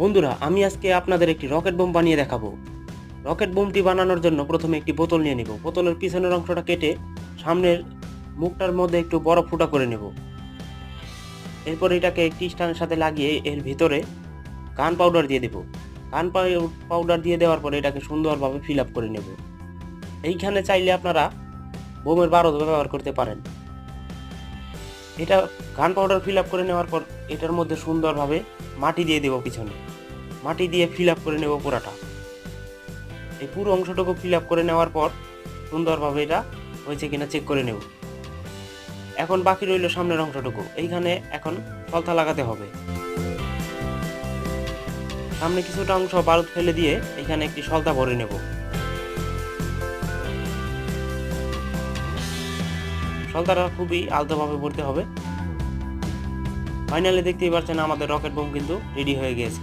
বন্ধুরা, আমি আজকে আপনাদের একটি রকেট বোম বানিয়ে দেখাবো। রকেট বোমটি বানানোর জন্য প্রথমে একটি বোতল নিয়ে নেব। বোতলের পিছনের অংশটা কেটে সামনের মুখটার মধ্যে একটু বড় ফুটা করে নেব। এরপর এটাকে একটি স্ট্যান্ডের সাথে লাগিয়ে এর ভিতরে গান পাউডার দিয়ে দেব। গান পাউডার দিয়ে দেওয়ার পরে এটাকে সুন্দরভাবে ফিল আপ করে নেব। এইখানে চাইলে আপনারা বোমের বারুদ ব্যবহার করতে পারেন। এটা গান পাউডার ফিল আপ করে নেওয়ার পর এটার মধ্যে সুন্দরভাবে মাটি দিয়ে দেব। পিছনে মাটি দিয়ে ফিল আপ করে নেব পুরাটা। এই পুরো অংশটুকু ফিল আপ করে নেওয়ার পর সুন্দরভাবে এটা হয়েছে কিনা চেক করে নেব। এখন বাকি রইল সামনের অংশটুকু। এইখানে এখন সলতা লাগাতে হবে। সামনে কিছুটা অংশ বারুদ ফেলে দিয়ে এখানে একটি সলতা ভরে নেব। সলতাটা খুবই আলতোভাবে ভরতে হবে। ফাইনালি দেখতেই পাচ্ছেন আমাদের রকেট বোম কিন্তু রেডি হয়ে গিয়েছে।